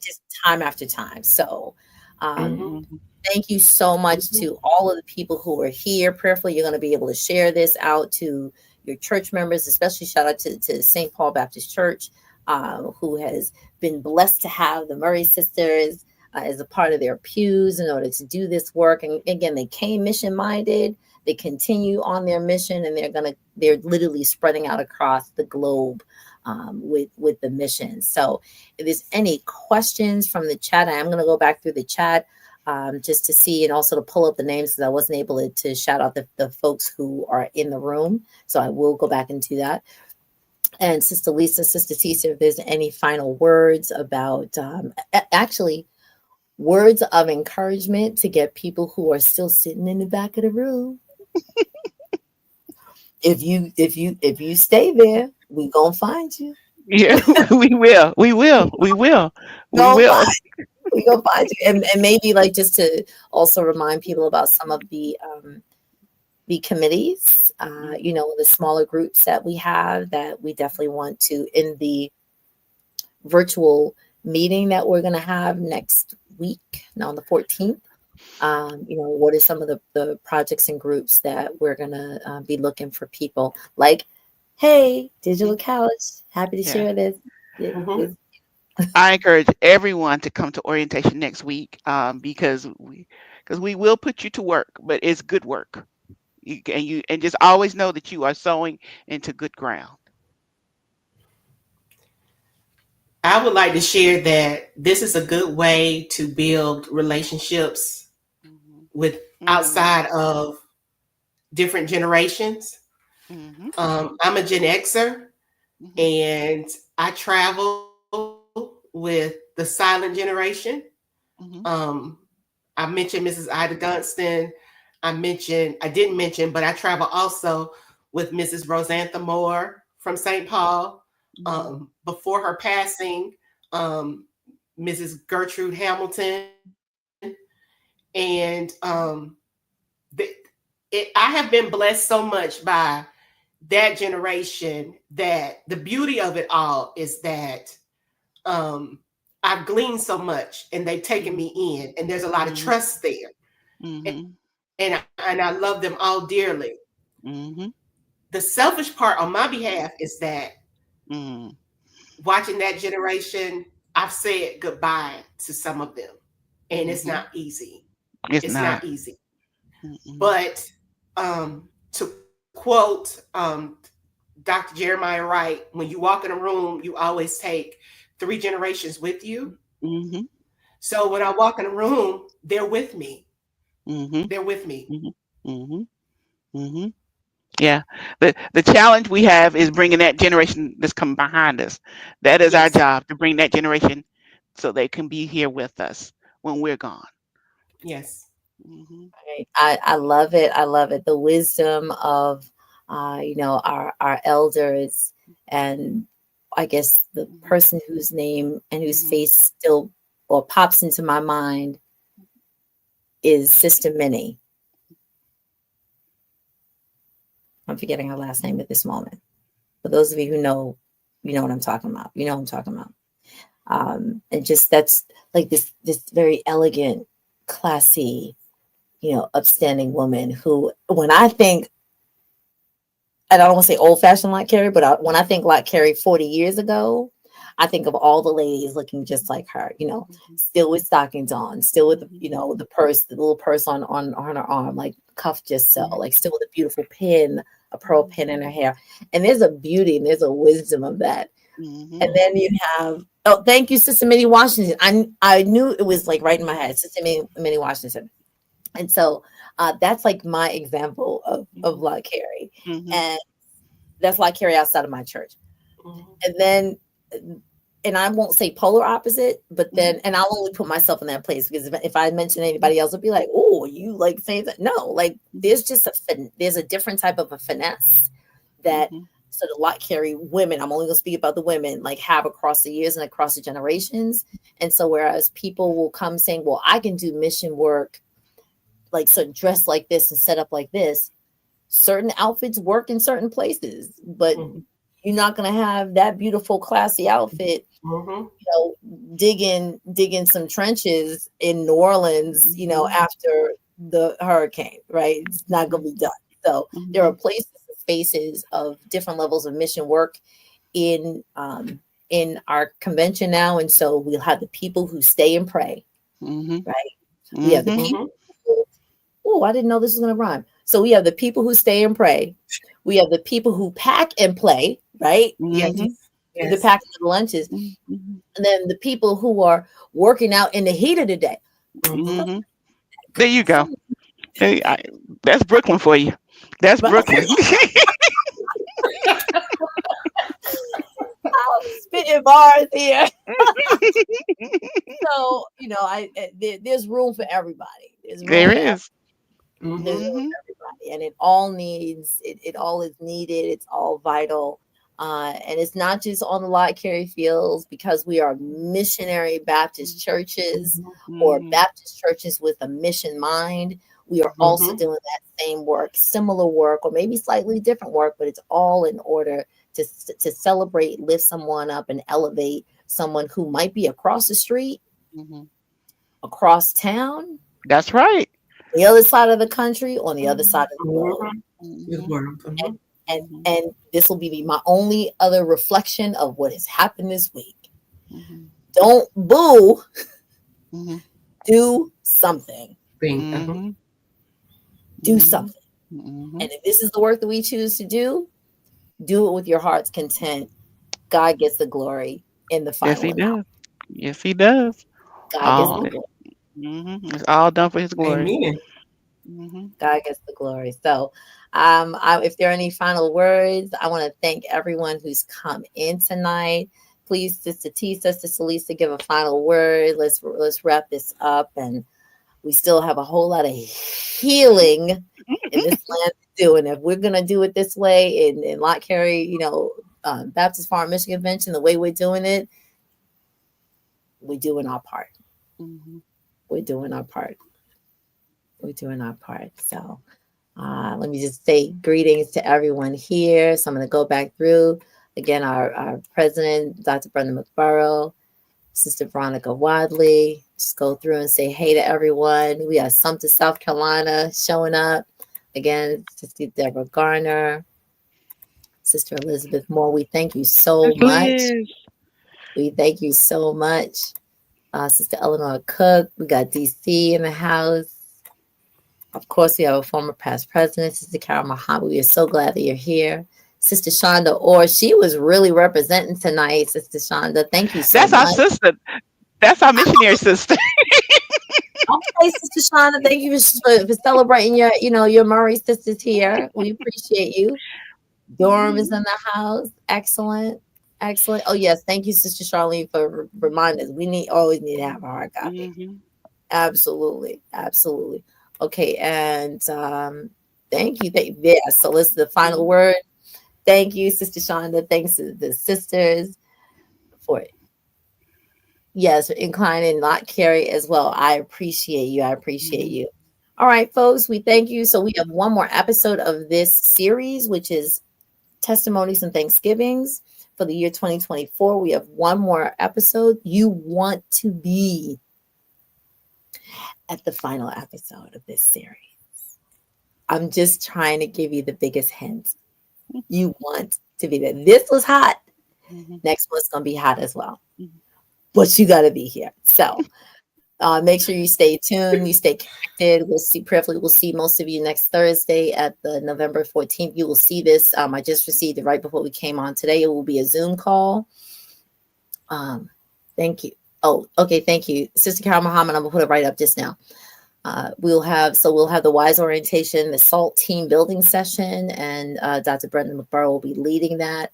Just time after time. So thank you so much to all of the people who are here. Prayerfully, you're going to be able to share this out to your church members, especially shout out to St. Paul Baptist Church, who has been blessed to have the Murray sisters as a part of their pews in order to do this work. And again, they came mission minded. They continue on their mission, and they're literally spreading out across the globe with the mission. So if there's any questions from the chat, I am going to go back through the chat just to see, and also to pull up the names, because I wasn't able to shout out the folks who are in the room. So I will go back and do that. And Sister Lisa, Sister Tisa, if there's any final words about actually words of encouragement to get people who are still sitting in the back of the room. If you stay there, we gonna find you. Yeah, we will. We will. We gonna find you, and maybe like just to also remind people about some of the committees, the smaller groups that we have that we definitely want to, in the virtual meeting that we're going to have next week, on the 14th. What are some of the projects and groups that we're going to be looking for people like, hey, Digital College, happy to share this. I encourage everyone to come to orientation next week because we will put you to work, but it's good work. And just always know that you are sowing into good ground. I would like to share that this is a good way to build relationships with outside of different generations. I'm a Gen Xer, and I travel with the silent generation. I mentioned Mrs. Ida Dunstan. I didn't mention, but I travel also with Mrs. Rosantha Moore from St. Paul. Before her passing, Mrs. Gertrude Hamilton. And I have been blessed so much by that generation that the beauty of it all is that I've gleaned so much and they've taken me in, and there's a lot of trust there. And I love them all dearly. The selfish part on my behalf is that watching that generation, I've said goodbye to some of them, and it's not easy. It's not easy. But to quote Dr. Jeremiah Wright, when you walk in a room, you always take 3 generations with you. Mm-hmm. So when I walk in a room, they're with me. Mm-hmm. They're with me. Mm-hmm. Mm-hmm. Mm-hmm. Yeah. The challenge we have is bringing that generation that's come behind us. That is our Yes. job, to bring that generation so they can be here with us when we're gone. Yes. Mm-hmm. Right. I love it. I love it. The wisdom of, our elders, and I guess the person whose name and whose Mm-hmm. face still or pops into my mind is Sister Minnie. I'm forgetting her last name at this moment. For those of you who know, you know what I'm talking about. You know what I'm talking about. And just that's like this very elegant, classy, upstanding woman who, when I think, and I don't want to say old fashioned Lott Carey, but when I think Lott Carey 40 years ago, I think of all the ladies looking just like her, still with stockings on, still with, the purse, the little purse on her arm, like cuffed just so, like still with a beautiful pin, a pearl pin in her hair. And there's a beauty and there's a wisdom of that. Mm-hmm. And then you have, oh, thank you, Sister Minnie Washington. I knew it was like right in my head, Sister Minnie Washington. And so that's like my example of Lott Carey. Mm-hmm. And that's Lott Carey outside of my church. Mm-hmm. And then, and I won't say polar opposite, but then, and I'll only put myself in that place, because if I mention anybody else, it'll be like, oh, you like saying that? No, like there's just there's a different type of a finesse that sort of Lott Carey women, I'm only going to speak about the women, like have across the years and across the generations. And so whereas people will come saying, well, I can do mission work, like sort of dressed like this and set up like this, certain outfits work in certain places, but you're not going to have that beautiful, classy outfit, digging some trenches in New Orleans, after the hurricane, right? It's not going to be done. So there are places and spaces of different levels of mission work in our convention now. And so we'll have the people who stay and pray, right? We have the people. Oh, I didn't know this was going to rhyme. So we have the people who stay and pray. We have the people who pack and play, right? Yes. The packing of the lunches. And then the people who are working out in the heat of the day. There you go. Hey, that's Brooklyn for you. That's Brooklyn. I'm spitting bars here. So, there's room for everybody. There is. There's room for everybody, and it all needs it all is needed. It's all vital. And it's not just on the Lott Carey fields, because we are missionary Baptist churches or Baptist churches with a mission mind. We are also doing that same work, similar work, or maybe slightly different work, but it's all in order to celebrate, lift someone up, and elevate someone who might be across the street, across town. That's right. The other side of the country, on the other side of the world. And this will be my only other reflection of what has happened this week. Don't boo. Do something. Do something. And if this is the work that we choose to do it with your heart's content. God gets the glory in the final. Yes, he does. Yes, he does. God gets the glory. It's all done for his glory. Amen. God gets the glory. So if there are any final words, I want to thank everyone who's come in tonight. Please, Sister Tisa, Sister Lisa, give a final word. Let's wrap this up. And we still have a whole lot of healing in this land to do. And if we're going to do it this way in Lott Carey, Baptist Farm Mission Convention, the way we're doing it, we're doing our part. We're doing our part. We're doing our part. So let me just say greetings to everyone here. So I'm going to go back through. Again, our president, Dr. Brenda McBurrow, Sister Veronica Wadley. Just go through and say hey to everyone. We have Sumter, South Carolina showing up. Again, Sister Deborah Garner, Sister Elizabeth Moore. We thank you so much. We thank you so much. Sister Eleanor Cook. We got DC in the house. Of course, we have a former past president, Sister Carol Muhammad. We are so glad that you're here. Sister Shonda, or she was really representing tonight, Sister Shonda. Thank you so That's our much. sister. That's our missionary sister. Okay, Sister Shonda, thank you for celebrating your Murray sisters here. We appreciate you. Durham is in the house. Excellent. Excellent. Oh, yes. Thank you, Sister Charlene, for reminding us. We always need to have a hard copy. Mm-hmm. Absolutely. Absolutely. Okay. And thank you. Yeah. So this is the final word. Thank you, Sister Shonda. Thanks to the sisters for inclining Lott Carey as well. I appreciate you. I appreciate you. All right, folks. We thank you. So we have one more episode of this series, which is Testimonies and Thanksgivings for the year 2024. We have one more episode. You want to be at the final episode of this series. I'm just trying to give you the biggest hint. You want to be there. This was hot. Next one's going to be hot as well. But you got to be here. So make sure you stay tuned. You stay connected. We'll see most of you next Thursday at the November 14th. You will see this. I just received it right before we came on today. It will be a Zoom call. Thank you. Oh, okay. Thank you. Sister Carol Muhammad, I'm going to put it right up just now. We'll have the WISE orientation, the SALT team building session, and Dr. Brendan McBurrow will be leading that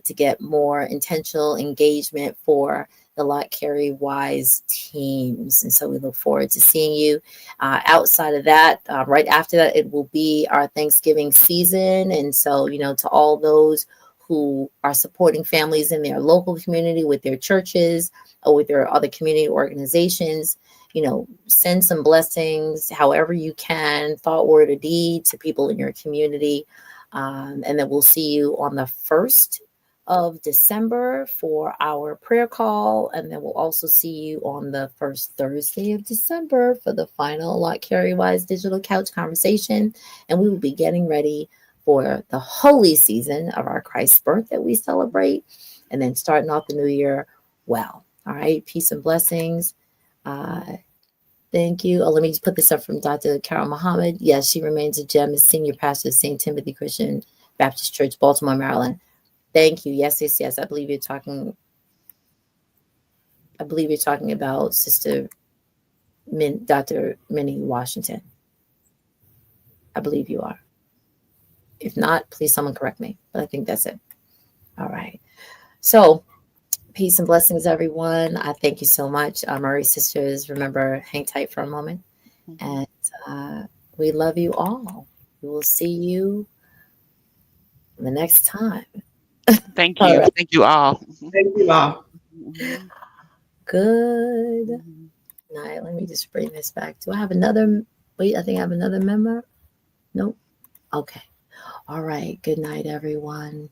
to get more intentional engagement for the Lott Carey WISE teams. And so we look forward to seeing you. Outside of that, right after that, it will be our Thanksgiving season. And so, to all those who are supporting families in their local community with their churches or with their other community organizations, send some blessings however you can, thought, word, or deed to people in your community. And then we'll see you on the 1st of December for our prayer call. And then we'll also see you on the first Thursday of December for the final Lott Carey WISE digital couch conversation. And we will be getting ready for the holy season of our Christ's birth that we celebrate, and then starting off the new year well. All right. Peace and blessings. Thank you. Oh, let me just put this up from Dr. Carol Muhammad. Yes, she remains a gem as senior pastor of St. Timothy Christian Baptist Church, Baltimore, Maryland. Thank you. Yes. I believe you're talking about Sister Dr. Minnie Washington. I believe you are. If not, please someone correct me. But I think that's it. All right. So peace and blessings, everyone. I thank you so much. Murray sisters, remember, hang tight for a moment. And we love you all. We will see you the next time. Thank you. All right. Thank you all. Thank you all. Good night. Let me just bring this back. Do I have another? Wait, I think I have another member. Nope. Okay. All right. Good night, everyone.